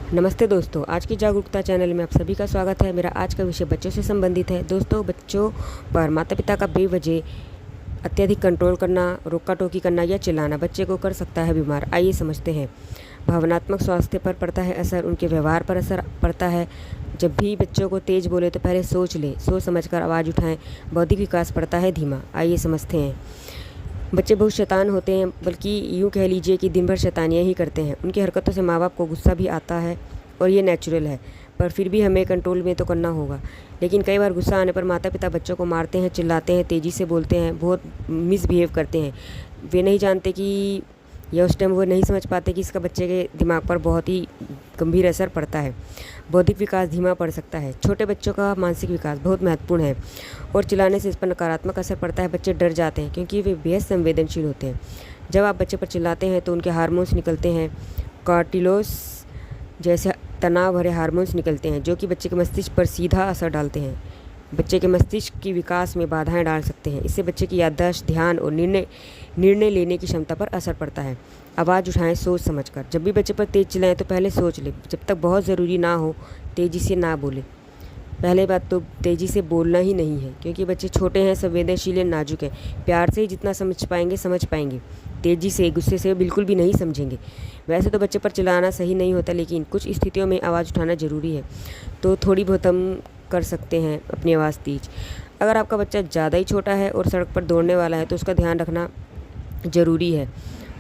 नमस्ते दोस्तों, आज की जागरूकता चैनल में आप सभी का स्वागत है। मेरा आज का विषय बच्चों से संबंधित है। दोस्तों, बच्चों पर माता पिता का बेवजह अत्यधिक कंट्रोल करना, रोका टोकी करना या चिल्लाना बच्चे को कर सकता है बीमार। आइए समझते हैं। भावनात्मक स्वास्थ्य पर पड़ता है असर, उनके व्यवहार पर असर पड़ता है। जब भी बच्चों को तेज बोले तो पहले सोच ले, सोच समझकर आवाज़ उठाएं। बौद्धिक विकास पड़ता है धीमा। आइए समझते हैं। बच्चे बहुत शैतान होते हैं, बल्कि यूँ कह लीजिए कि दिन भर शैतानियाँ ही करते हैं। उनकी हरकतों से माँ बाप को गुस्सा भी आता है और ये नेचुरल है, पर फिर भी हमें कंट्रोल में तो करना होगा। लेकिन कई बार गुस्सा आने पर माता पिता बच्चों को मारते हैं, चिल्लाते हैं, तेज़ी से बोलते हैं, बहुत मिसबिहेव करते हैं। वे नहीं जानते कि या उस टाइम वो नहीं समझ पाते कि इसका बच्चे के दिमाग पर बहुत ही गंभीर असर पड़ता है। बौद्धिक विकास धीमा पड़ सकता है। छोटे बच्चों का मानसिक विकास बहुत महत्वपूर्ण है और चिल्लाने से इस पर नकारात्मक असर पड़ता है। बच्चे डर जाते हैं क्योंकि वे बेहद संवेदनशील होते हैं। जब आप बच्चे पर चिल्लाते हैं तो उनके हार्मोन्स निकलते हैं, कार्टिलोस जैसे तनाव भरे हार्मोन्स निकलते हैं, जो कि बच्चे के मस्तिष्क पर सीधा असर डालते हैं। बच्चे के मस्तिष्क की विकास में बाधाएं डाल सकते हैं। इससे बच्चे की याददाश्त, ध्यान और निर्णय लेने की क्षमता पर असर पड़ता है। आवाज़ उठाएं सोच समझकर। जब भी बच्चे पर तेज़ चिल्लाएं तो पहले सोच लें। जब तक बहुत ज़रूरी ना हो तेज़ी से ना बोलें। पहले बात तो तेज़ी से बोलना ही नहीं है, क्योंकि बच्चे छोटे हैं, संवेदनशील हैं, नाजुक हैं। प्यार से ही जितना समझ पाएंगे। तेज़ी से, गुस्से से बिल्कुल भी नहीं समझेंगे। वैसे तो बच्चे पर चिल्लाना सही नहीं होता, लेकिन कुछ स्थितियों में आवाज़ उठाना ज़रूरी है, तो थोड़ी बहुत हम कर सकते हैं अपनी आवाज़ तेज। अगर आपका बच्चा ज़्यादा ही छोटा है और सड़क पर दौड़ने वाला है तो उसका ध्यान रखना ज़रूरी है,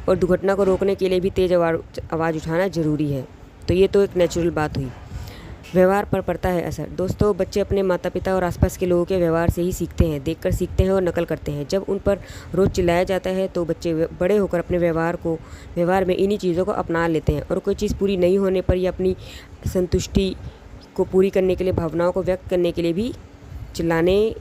और दुर्घटना को रोकने के लिए भी तेज़ आवाज़ उठाना ज़रूरी है। तो ये तो एक नेचुरल बात हुई। व्यवहार पर पड़ता है असर। दोस्तों, बच्चे अपने माता पिता और आसपास के लोगों के व्यवहार से ही सीखते हैं, देखकर सीखते हैं और नकल करते हैं। जब उन पर रोज़ चिल्लाया जाता है तो बच्चे बड़े होकर अपने व्यवहार में इन्हीं चीज़ों को अपना लेते हैं, और कोई चीज़ पूरी नहीं होने पर या अपनी संतुष्टि को पूरी करने के लिए, भावनाओं को व्यक्त करने के लिए भी चिल्लाने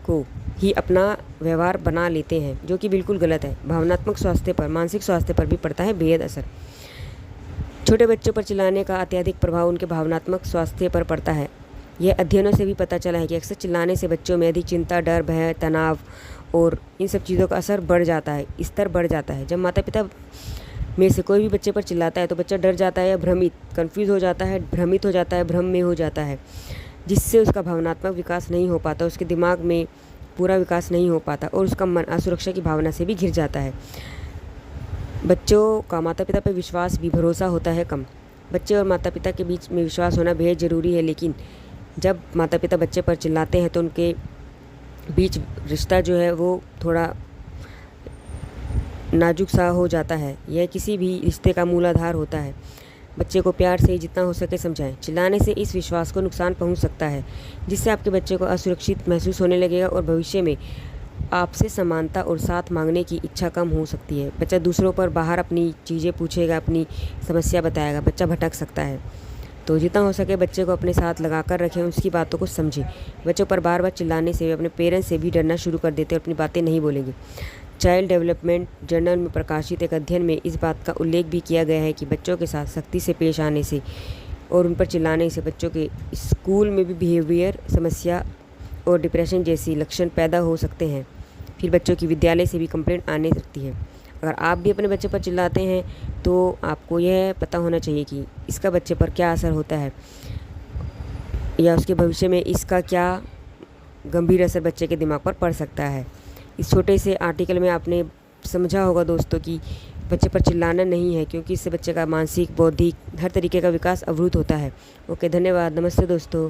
को ही अपना व्यवहार बना लेते हैं, जो कि बिल्कुल गलत है। भावनात्मक स्वास्थ्य पर, मानसिक स्वास्थ्य पर भी पड़ता है बेहद असर। छोटे बच्चों पर चिल्लाने का अत्यधिक प्रभाव उनके भावनात्मक स्वास्थ्य पर पड़ता है। यह अध्ययनों से भी पता चला है कि अक्सर चिल्लाने से बच्चों में अधिक चिंता, डर, भय, तनाव और इन सब चीज़ों का असर बढ़ जाता है, स्तर बढ़ जाता है। जब माता पिता में से कोई भी बच्चे पर चिल्लाता है तो बच्चा डर जाता है या कंफ्यूज हो जाता है, भ्रमित हो जाता है, भ्रम में हो जाता है, जिससे उसका भावनात्मक विकास नहीं हो पाता, उसके दिमाग में पूरा विकास नहीं हो पाता, और उसका मन असुरक्षा की भावना से भी घिर जाता है। बच्चों का माता पिता पर विश्वास भी, भरोसा होता है कम। बच्चे और माता पिता के बीच में विश्वास होना बेहद ज़रूरी है, लेकिन जब माता पिता बच्चे पर चिल्लाते हैं तो उनके बीच रिश्ता जो है वो थोड़ा नाजुक सा हो जाता है। यह किसी भी रिश्ते का मूलाधार होता है। बच्चे को प्यार से जितना हो सके समझाएं। चिल्लाने से इस विश्वास को नुकसान पहुंच सकता है, जिससे आपके बच्चे को असुरक्षित महसूस होने लगेगा और भविष्य में आपसे समानता और साथ मांगने की इच्छा कम हो सकती है। बच्चा दूसरों पर बाहर अपनी चीज़ें पूछेगा, अपनी समस्या बताएगा, बच्चा भटक सकता है। तो जितना हो सके बच्चे को अपने साथ लगा कर रखें, उसकी बातों को समझें। बच्चों पर बार बार चिल्लाने से वे अपने पेरेंट्स से भी डरना शुरू कर देते हैं और अपनी बातें नहीं बोलेंगे। चाइल्ड डेवलपमेंट जर्नल में प्रकाशित एक अध्ययन में इस बात का उल्लेख भी किया गया है कि बच्चों के साथ सख्ती से पेश आने से और उन पर चिल्लाने से बच्चों के स्कूल में भी बिहेवियर समस्या और डिप्रेशन जैसी लक्षण पैदा हो सकते हैं। फिर बच्चों की विद्यालय से भी कंप्लेंट आने सकती है। अगर आप भी अपने बच्चे पर चिल्लाते हैं तो आपको यह पता होना चाहिए कि इसका बच्चे पर क्या असर होता है, या उसके भविष्य में इसका क्या गंभीर असर बच्चे के दिमाग पर पड़ सकता है। इस छोटे से आर्टिकल में आपने समझा होगा दोस्तों कि बच्चे पर चिल्लाना नहीं है, क्योंकि इससे बच्चे का मानसिक, बौद्धिक हर तरीके का विकास अवरुद्ध होता है। ओके, धन्यवाद। नमस्ते दोस्तों।